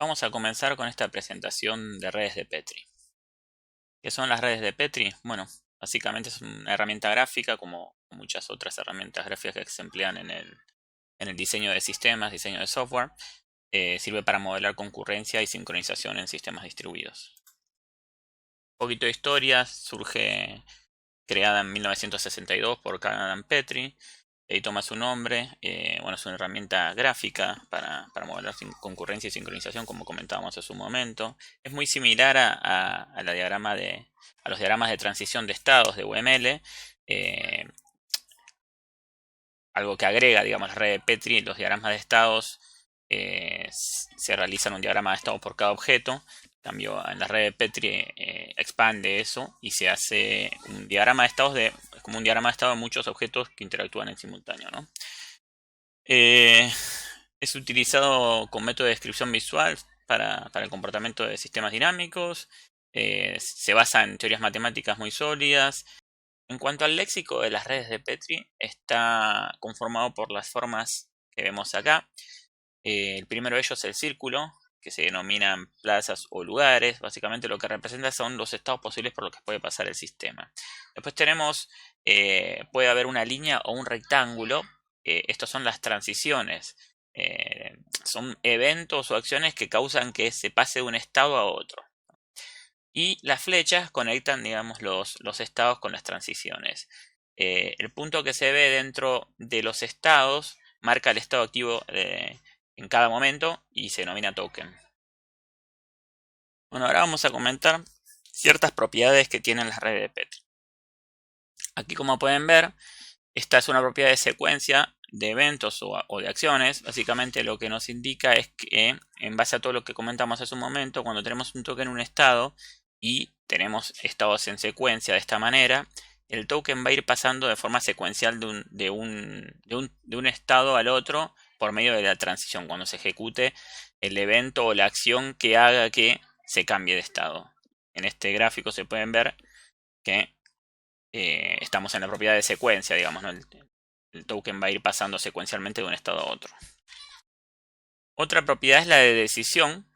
Vamos a comenzar con esta presentación de redes de Petri. ¿Qué son las redes de Petri? Bueno, básicamente es una herramienta gráfica como muchas otras herramientas gráficas que se emplean en el diseño de sistemas, diseño de software. Sirve para modelar concurrencia y sincronización en sistemas distribuidos. Un poquito de historia, surge creada en 1962 por Carl Adam Petri. Ahí toma su nombre. Bueno, es una herramienta gráfica para modelar concurrencia y sincronización, como comentábamos hace un momento. Es muy similar a los diagramas de transición de estados de UML. Algo que agrega, digamos, la red de Petri. Los diagramas de estados se realizan un diagrama de estado por cada objeto. En cambio, en la red de Petri expande eso y se hace un diagrama de estados es como un diagrama de estado de muchos objetos que interactúan en simultáneo, ¿no? Es utilizado con método de descripción visual para el comportamiento de sistemas dinámicos. Se basa en teorías matemáticas muy sólidas. En cuanto al léxico de las redes de Petri, está conformado por las formas que vemos acá. El primero de ellos es el círculo, que se denominan plazas o lugares. Básicamente lo que representa son los estados posibles por los que puede pasar el sistema. Después tenemos, puede haber una línea o un rectángulo. Estos son las transiciones. Son eventos o acciones que causan que se pase de un estado a otro. Y las flechas conectan, digamos, los estados con las transiciones. El punto que se ve dentro de los estados marca el estado activo en cada momento y se denomina token. Bueno, ahora vamos a comentar ciertas propiedades que tienen las redes de Petri. Aquí, como pueden ver, esta es una propiedad de secuencia de eventos o de acciones. Básicamente lo que nos indica es que, en base a todo lo que comentamos hace un momento, cuando tenemos un token en un estado y tenemos estados en secuencia de esta manera, el token va a ir pasando de forma secuencial de un estado al otro por medio de la transición, cuando se ejecute el evento o la acción que haga que se cambie de estado. En este gráfico se pueden ver que estamos en la propiedad de secuencia, digamos, ¿no? El token va a ir pasando secuencialmente de un estado a otro. Otra propiedad es la de decisión.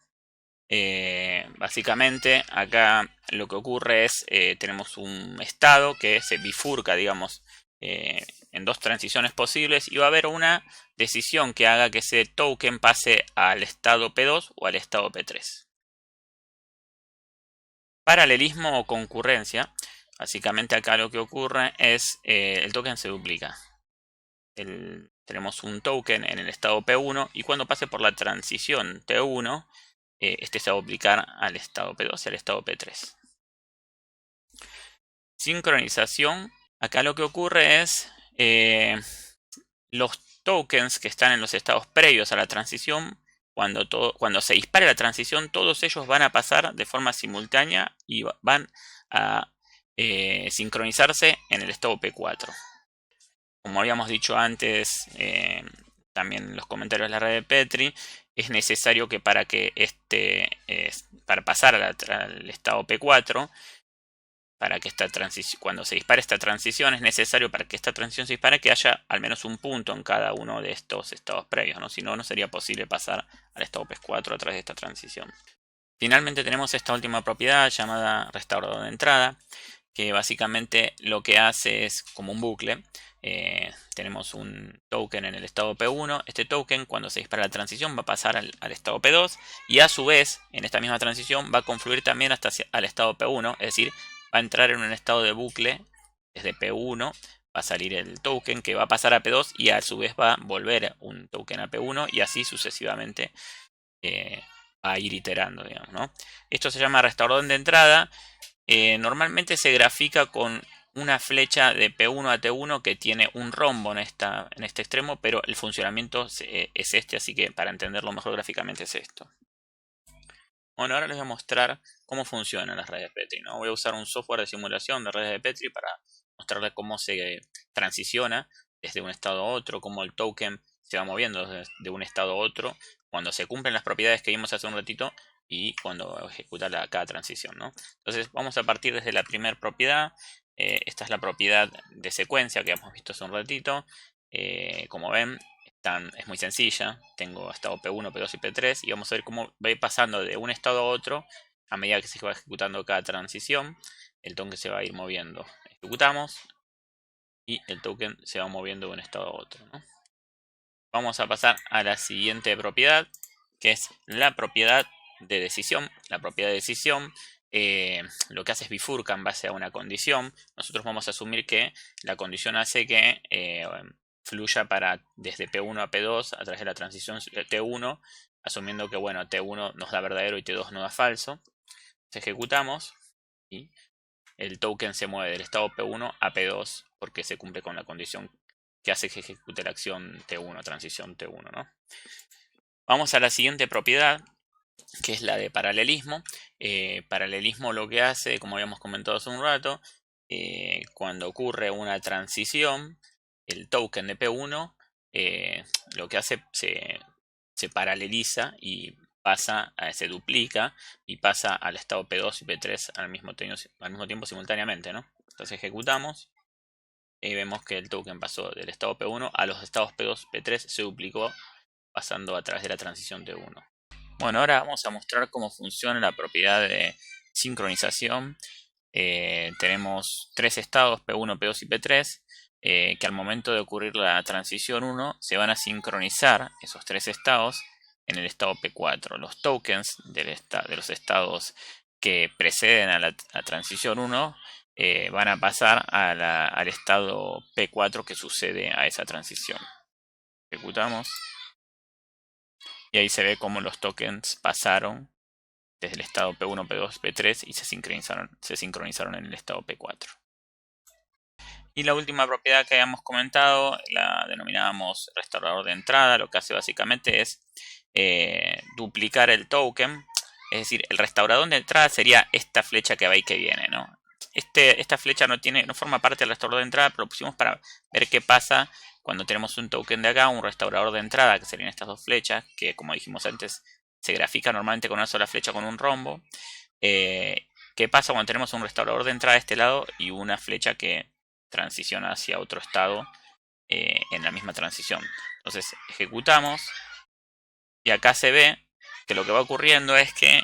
Básicamente acá lo que ocurre es tenemos un estado que se bifurca, digamos, en dos transiciones posibles y va a haber una decisión que haga que ese token pase al estado P2 o al estado P3. Paralelismo o concurrencia. Básicamente acá lo que ocurre es el token se duplica. Tenemos un token en el estado P1 y cuando pase por la transición T1, este se va a duplicar al estado P2 y al estado P3. Sincronización. Acá lo que ocurre es los tokens que están en los estados previos a la transición, cuando se dispare la transición, todos ellos van a pasar de forma simultánea y van a sincronizarse en el estado P4. Como habíamos dicho antes, también en los comentarios de la red de Petri, es necesario que para pasar al estado P4, para que cuando se dispare esta transición, es necesario para que esta transición se dispare que haya al menos un punto en cada uno de estos estados previos, ¿no? Si no, no sería posible pasar al estado P4 a través de esta transición. Finalmente tenemos esta última propiedad llamada restaurador de entrada, que básicamente lo que hace es como un bucle. Tenemos un token en el estado P1. Este token, cuando se dispara la transición, va a pasar al estado P2 y a su vez, en esta misma transición, va a confluir también hasta al estado P1, es decir, va a entrar en un estado de bucle desde P1, va a salir el token que va a pasar a P2 y a su vez va a volver un token a P1 y así sucesivamente a ir iterando, digamos, ¿no? Esto se llama restaurador de entrada. Normalmente se grafica con una flecha de P1 a T1 que tiene un rombo en este extremo, pero el funcionamiento es este, así que para entenderlo mejor gráficamente es esto. Bueno, ahora les voy a mostrar cómo funcionan las redes de Petri, ¿no? Voy a usar un software de simulación de redes de Petri para mostrarles cómo se transiciona desde un estado a otro, cómo el token se va moviendo de un estado a otro, cuando se cumplen las propiedades que vimos hace un ratito y cuando ejecuta cada transición, ¿no? Entonces vamos a partir desde la primera propiedad. Esta es la propiedad de secuencia que hemos visto hace un ratito. Como ven, es muy sencilla. Tengo estado P1, P2 y P3 y vamos a ver cómo va a ir pasando de un estado a otro a medida que se va ejecutando cada transición. El token se va a ir moviendo. Ejecutamos y el token se va moviendo de un estado a otro, ¿no? Vamos a pasar a la siguiente propiedad, que es la propiedad de decisión. La propiedad de decisión lo que hace es bifurca en base a una condición. Nosotros vamos a asumir que la condición hace que fluya desde P1 a P2 a través de la transición T1, asumiendo que bueno, T1 nos da verdadero y T2 nos da falso. Ejecutamos y el token se mueve del estado P1 a P2 porque se cumple con la condición que hace que ejecute la acción T1, transición T1, ¿no? Vamos a la siguiente propiedad, que es la de paralelismo. Paralelismo lo que hace, como habíamos comentado hace un rato, cuando ocurre una transición, el token de P1 lo que hace se paraleliza y se duplica y pasa al estado P2 y P3 al mismo tiempo simultáneamente, ¿no? Entonces ejecutamos y vemos que el token pasó del estado P1 a los estados P2 y P3, se duplicó pasando a través de la transición T1. Bueno, ahora vamos a mostrar cómo funciona la propiedad de sincronización. Tenemos tres estados, P1, P2 y P3, que al momento de ocurrir la transición 1 se van a sincronizar esos tres estados en el estado P4. Los tokens de los estados que preceden a la transición 1 van a pasar al estado P4 que sucede a esa transición. Ejecutamos. Y ahí se ve cómo los tokens pasaron desde el estado P1, P2, P3 y se sincronizaron en el estado P4. Y la última propiedad que habíamos comentado la denominábamos restaurador de entrada. Lo que hace básicamente es duplicar el token. Es decir, el restaurador de entrada sería esta flecha que va y que viene, ¿no? Esta flecha no forma parte del restaurador de entrada, pero lo pusimos para ver qué pasa cuando tenemos un token de acá, un restaurador de entrada, que serían estas dos flechas, que como dijimos antes, se grafica normalmente con una sola flecha con un rombo. ¿Qué pasa cuando tenemos un restaurador de entrada de este lado y una flecha que transiciona hacia otro estado en la misma transición? Entonces ejecutamos y acá se ve que lo que va ocurriendo es que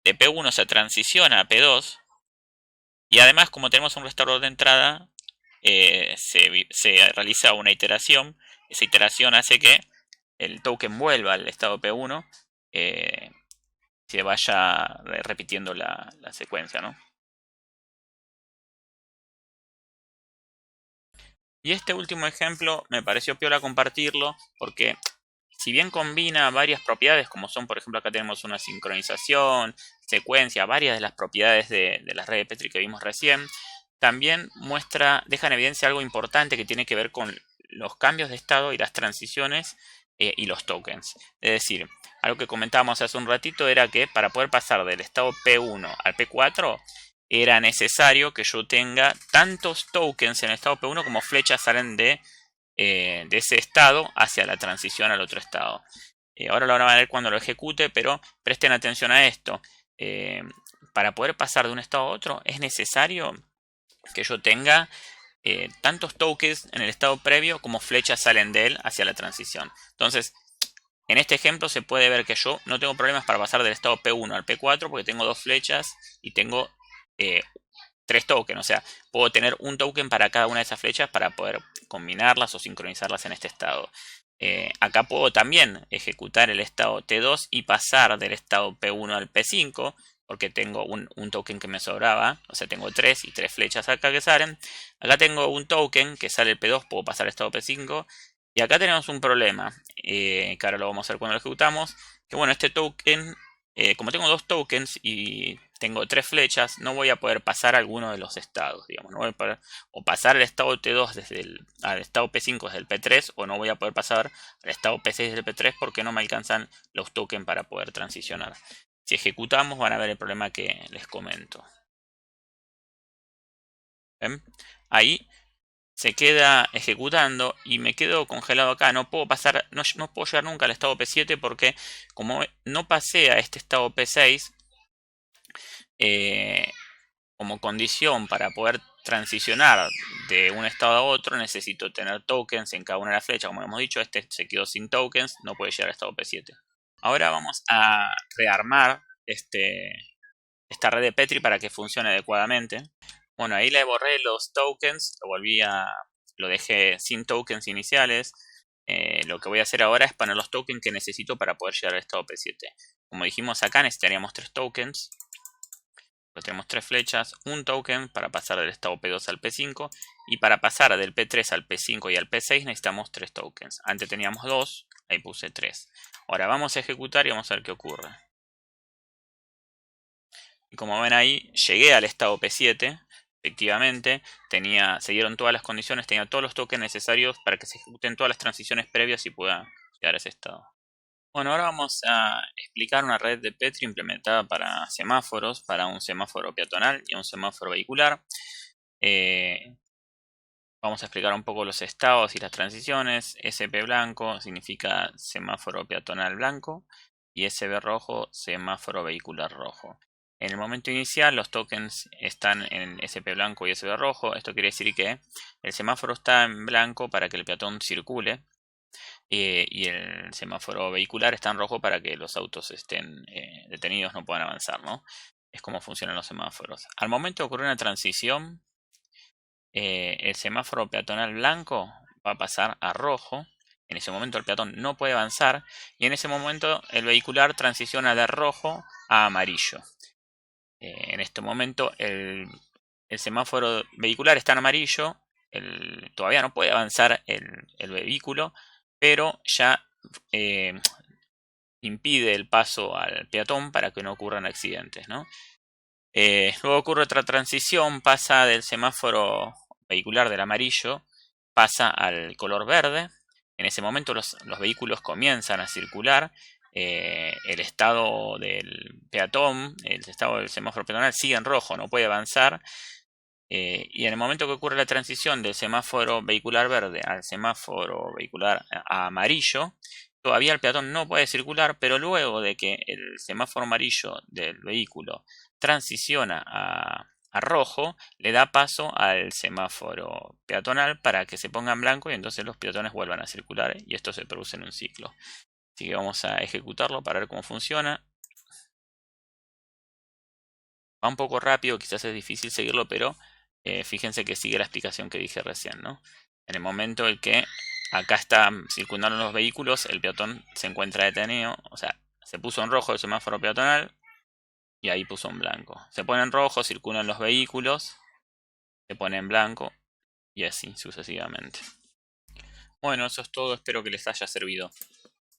de P1 se transiciona a P2 y además, como tenemos un restaurador de entrada, se realiza una iteración. Esa iteración hace que el token vuelva al estado P1, se vaya repitiendo la secuencia, ¿no? Y este último ejemplo me pareció piola compartirlo porque si bien combina varias propiedades, como son, por ejemplo, acá tenemos una sincronización, secuencia, varias de las propiedades de la red de Petri que vimos recién, también deja en evidencia algo importante que tiene que ver con los cambios de estado y las transiciones y los tokens. Es decir, algo que comentábamos hace un ratito era que para poder pasar del estado P1 al P4 era necesario que yo tenga tantos tokens en el estado P1 como flechas salen de ese estado hacia la transición al otro estado. Ahora lo van a ver cuando lo ejecute, pero presten atención a esto. Para poder pasar de un estado a otro es necesario que yo tenga tantos tokens en el estado previo como flechas salen de él hacia la transición. Entonces, en este ejemplo se puede ver que yo no tengo problemas para pasar del estado P1 al P4 porque tengo dos flechas y tengo tres tokens. O sea, puedo tener un token para cada una de esas flechas para poder combinarlas o sincronizarlas en este estado. Acá puedo también ejecutar el estado T2 y pasar del estado P1 al P5 porque tengo un token que me sobraba, o sea, tengo 3 y 3 flechas acá que salen. Acá tengo un token que sale el P2, puedo pasar al estado P5. Y acá tenemos un problema, que ahora lo vamos a ver cuando lo ejecutamos, que bueno, este token, como tengo dos tokens y tengo 3 flechas, no voy a poder pasar alguno de los estados, digamos, no voy a poder o pasar al estado T2 al estado P5 desde el P3, o no voy a poder pasar al estado P6 desde el P3 porque no me alcanzan los tokens para poder transicionar. Si ejecutamos van a ver el problema que les comento. ¿Ven? Ahí se queda ejecutando y me quedo congelado acá. No puedo pasar, no puedo llegar nunca al estado P7 porque como no pasé a este estado P6 como condición para poder transicionar de un estado a otro necesito tener tokens en cada una de las flechas. Como hemos dicho, este se quedó sin tokens, no puede llegar al estado P7. Ahora vamos a rearmar esta red de Petri para que funcione adecuadamente. Bueno, ahí le borré los tokens, lo dejé sin tokens iniciales. Lo que voy a hacer ahora es poner los tokens que necesito para poder llegar al estado P7. Como dijimos acá, necesitaríamos 3 tokens. Pues tenemos 3 flechas, un token para pasar del estado P2 al P5. Y para pasar del P3 al P5 y al P6 necesitamos 3 tokens. Antes teníamos 2, ahí puse 3. Ahora vamos a ejecutar y vamos a ver qué ocurre. Y como ven ahí, llegué al estado P7. Efectivamente, se dieron todas las condiciones, tenía todos los tokens necesarios para que se ejecuten todas las transiciones previas y pueda llegar a ese estado. Bueno, ahora vamos a explicar una red de Petri implementada para semáforos, para un semáforo peatonal y un semáforo vehicular. Vamos a explicar un poco los estados y las transiciones. SP blanco significa semáforo peatonal blanco y SB rojo, semáforo vehicular rojo. En el momento inicial los tokens están en SP blanco y SB rojo. Esto quiere decir que el semáforo está en blanco para que el peatón circule y el semáforo vehicular está en rojo para que los autos estén detenidos, no puedan avanzar, ¿no? Es como funcionan los semáforos. Al momento de ocurrir una transición, el semáforo peatonal blanco va a pasar a rojo. En ese momento el peatón no puede avanzar y en ese momento el vehicular transiciona de rojo a amarillo. En este momento el semáforo vehicular está en amarillo, todavía no puede avanzar el vehículo, pero ya impide el paso al peatón para que no ocurran accidentes, ¿no? Luego ocurre otra transición, pasa del semáforo vehicular del amarillo, pasa al color verde. En ese momento los vehículos comienzan a circular. El estado del peatón, el estado del semáforo peatonal sigue en rojo, no puede avanzar. Y en el momento que ocurre la transición del semáforo vehicular verde al semáforo vehicular amarillo, todavía el peatón no puede circular, pero luego de que el semáforo amarillo del vehículo transiciona a rojo, le da paso al semáforo peatonal para que se ponga en blanco y entonces los peatones vuelvan a circular y esto se produce en un ciclo. Así que vamos a ejecutarlo para ver cómo funciona. Va un poco rápido, quizás es difícil seguirlo, pero fíjense que sigue la explicación que dije recién, ¿no? En el momento en que acá están circulando los vehículos, el peatón se encuentra detenido, o sea, se puso en rojo el semáforo peatonal y ahí puso en blanco. Se pone en rojo, circulan los vehículos, se pone en blanco y así sucesivamente. Bueno, eso es todo, espero que les haya servido.